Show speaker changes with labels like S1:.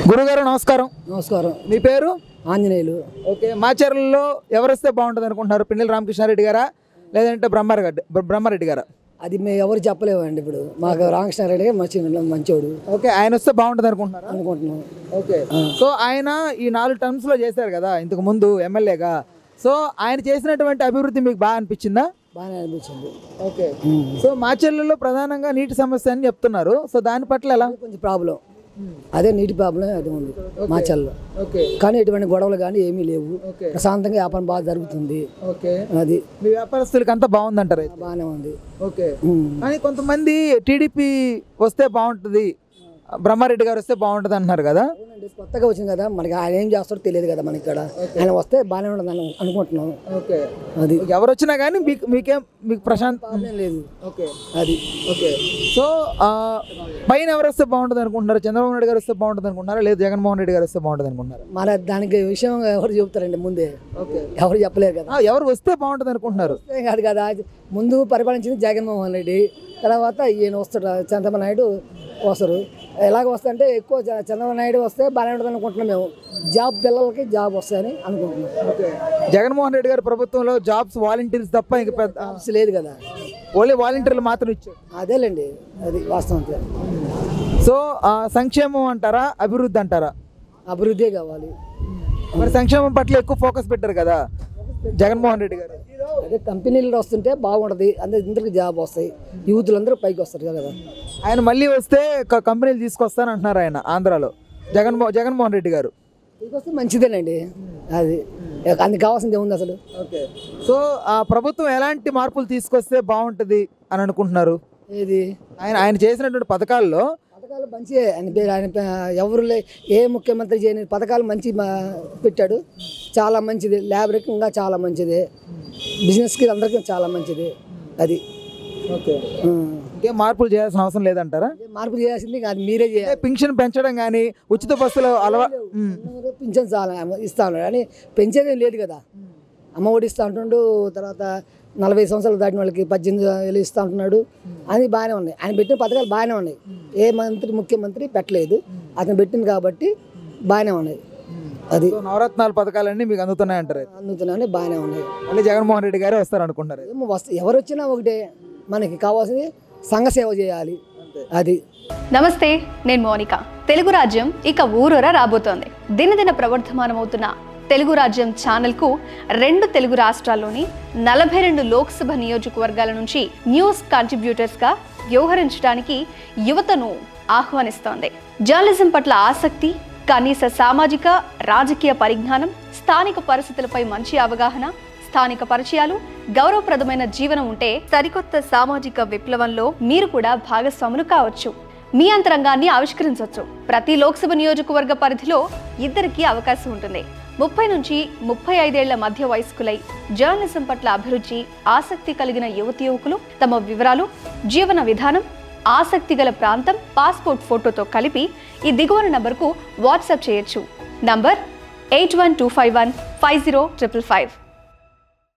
S1: గురుగారు నమస్కారం.
S2: నమస్కారం.
S1: మీ పేరు?
S2: ఆంజనేయులు.
S1: ఓకే. మాచర్లలో ఎవరిస్తే బాగుంటుంది అనుకుంటున్నారు? పిన్నెల రామకృష్ణారెడ్డి గారా లేదంటే బ్రహ్మారెడ్డి గారా?
S2: అది మేము ఎవరు చెప్పలేమండి. ఇప్పుడు మాకు రామకృష్ణారెడ్డి మంచోడు.
S1: ఓకే. ఆయన వస్తే బాగుంటుంది
S2: అనుకుంటున్నాం.
S1: ఓకే. సో ఆయన ఈ 4 టర్మ్స్ లో చేశారు కదా ఇంతకు ముందు ఎమ్మెల్యేగా. సో ఆయన చేసినటువంటి అభివృద్ధి మీకు బాగా అనిపించిందా?
S2: బాగానే అనిపించింది.
S1: ఓకే. సో మాచర్లలో ప్రధానంగా నీటి సమస్య అని చెప్తున్నారు. సో దాని పట్ల ఎలా?
S2: కొంచెం ప్రాబ్లం అదే, నీటి ప్రాబ్లం అది ఉంది మాచర్లో.
S1: ఓకే.
S2: కానీ ఎటువంటి గొడవలు కానీ ఏమీ లేవు. ప్రశాంతంగా వ్యాపారం బాగా జరుగుతుంది.
S1: ఓకే.
S2: అది
S1: మీ వ్యాపారస్తులకి అంతా బాగుందంటారు?
S2: బాగానే ఉంది.
S1: ఓకే. కానీ కొంతమంది టీడీపీ వస్తే బాగుంటుంది, బ్రహ్మారెడ్డి గారు వస్తే బాగుంటుంది అంటున్నారు కదా.
S2: కొత్తగా వచ్చింది కదా, మనకి ఆయన ఏం చేస్తాడో తెలియదు కదా మనకి. ఇక్కడ ఆయన వస్తే బాగానే ఉంటుంది అనుకుంటున్నాం.
S1: ఓకే.
S2: అది
S1: ఎవరు వచ్చినా కానీ మీకు ప్రశాంతం
S2: లేదు.
S1: ఓకే.
S2: అది
S1: ఓకే. సో పైన ఎవరు వస్తే బాగుంటుంది అనుకుంటున్నారు? చంద్రబాబు నాయుడు గారు వస్తే బాగుంటుంది అనుకుంటున్నారా లేదు జగన్మోహన్ రెడ్డి గారు వస్తే బాగుంటుంది అనుకుంటున్నారు?
S2: మన దానికి విషయం ఎవరు చెబుతారండి ముందే? ఓకే. ఎవరు చెప్పలేరు కదా.
S1: ఎవరు వస్తే బాగుంటుంది అనుకుంటున్నారు?
S2: కాదు కదా, ముందు పరిపాలించింది జగన్మోహన్ రెడ్డి, తర్వాత ఈయన వస్తాడు చంద్రబాబు నాయుడు వస్తారు. ఎలాగ వస్తాయంటే ఎక్కువ చంద్రబాబు నాయుడు వస్తే బాగానే ఉంటుంది అనుకుంటున్నాం మేము. జాబ్ పిల్లలకి జాబ్ వస్తాయని అనుకుంటున్నాం.
S1: ఓకే. జగన్మోహన్ రెడ్డి గారి ప్రభుత్వంలో జాబ్స్ వాలంటీర్స్ తప్ప ఇంక పెద్ద
S2: లేదు కదా,
S1: ఓన్లీ వాలంటీర్లు మాత్రం ఇచ్చారు.
S2: అదేలేండి, అది వాస్తవం.
S1: సో సంక్షేమం అంటారా అభివృద్ధి అంటారా?
S2: అభివృద్ధి కావాలి.
S1: మరి సంక్షేమం పట్ల ఎక్కువ ఫోకస్ పెట్టారు కదా జగన్మోహన్ రెడ్డి గారు.
S2: అదే కంపెనీలు వస్తుంటే బాగుంటుంది, అందరికి జాబ్ వస్తాయి, యూత్లందరూ పైకి వస్తారు కదా.
S1: ఆయన మళ్ళీ వస్తే కంపెనీలు తీసుకొస్తాను అంటున్నారు ఆయన ఆంధ్రాలో జగన్మోహన్ రెడ్డి గారు.
S2: తీసుకొస్తే మంచిదేనండి. అది అందుకు కావాల్సింది ఏముంది అసలు.
S1: ఓకే. సో ఆ ప్రభుత్వం ఎలాంటి మార్పులు తీసుకొస్తే బాగుంటుంది అని అనుకుంటున్నారు?
S2: ఏది
S1: ఆయన చేసినటువంటి పథకాల్లో
S2: పథకాలు మంచి, ఆయన ఎవరు ఏ ముఖ్యమంత్రి చేయని పథకాలు మంచి పెట్టాడు. చాలా మంచిది, లేబర్కి ఇంకా చాలా మంచిది, బిజినెస్కి అందరికీ చాలా మంచిది. అది
S1: ఓకే. ఇంకేం మార్పులు చేయాల్సిన అవసరం లేదంటారా?
S2: మార్పు చేయాల్సింది కాదు, మీరే చేయాలి.
S1: పింఛన్ పెంచడం కానీ ఉచిత బస్సులు
S2: పింఛన్ చాలా ఇస్తా ఉన్నాడు కానీ పెంచేదేం లేదు కదా. అమ్మ ఒడి ఇస్తా ఉంటుండు, తర్వాత 40 సంవత్సరాలు దాటిన వాళ్ళకి 18,000 ఇస్తా ఉంటున్నాడు. అది బాగానే ఉన్నాయి. ఆయన పెట్టిన పథకాలు బాగానే ఉన్నాయి. ఏ ముఖ్యమంత్రి పెట్టలేదు, అతను పెట్టింది కాబట్టి బాగానే ఉన్నాయి. అది
S1: నవరత్నాలు పథకాలన్నీ మీకు అందుతున్నాయంటారు?
S2: అందుతున్నాయి, బాగానే ఉన్నాయి.
S1: మళ్ళీ జగన్మోహన్ రెడ్డి గారే వస్తారు అనుకుంటారు?
S2: ఎవరు వచ్చినా ఒకటే, మనకి కావాల్సింది సంఘ సేవ చేయాలి. అది.
S3: నమస్తే, నేను మోనిక. తెలుగు రాజ్యం ఇక ఊరూరా రాబోతోంది. దినదిన ప్రవర్ధమానమవుతున్న తెలుగు రాజ్యం ఛానల్కు 2 తెలుగు రాష్ట్రాల్లోని 42 లోక్సభ నియోజకవర్గాల నుంచి న్యూస్ కంట్రిబ్యూటర్స్గా వ్యవహరించడానికి యువతను ఆహ్వానిస్తోంది. జర్నలిజం పట్ల ఆసక్తి, కనీస సామాజిక రాజకీయ పరిజ్ఞానం, స్థానిక పరిస్థితులపై మంచి అవగాహన, స్థానిక పరిచయాలు, గౌరవప్రదమైన జీవనం ఉంటే సరికొత్త సామాజిక విప్లవంలో మీరు కూడా భాగస్వాములు కావచ్చు. మీ అంతరంగాన్ని ఆవిష్కరించవచ్చు. ప్రతి లోక్సభ నియోజకవర్గ పరిధిలో 2కి అవకాశం ఉంటుంది. 30 నుంచి 35 ఏళ్ల మధ్య వయస్కులై జర్నలిజం పట్ల అభిరుచి, ఆసక్తి కలిగిన యువతి యువకులు తమ వివరాలు, జీవన విధానం, ఆసక్తి గల ప్రాంతం, పాస్పోర్ట్ ఫోటోతో కలిపి ఈ దిగువన నంబర్కు వాట్సాప్ చేయొచ్చు. నంబర్ 8125150555.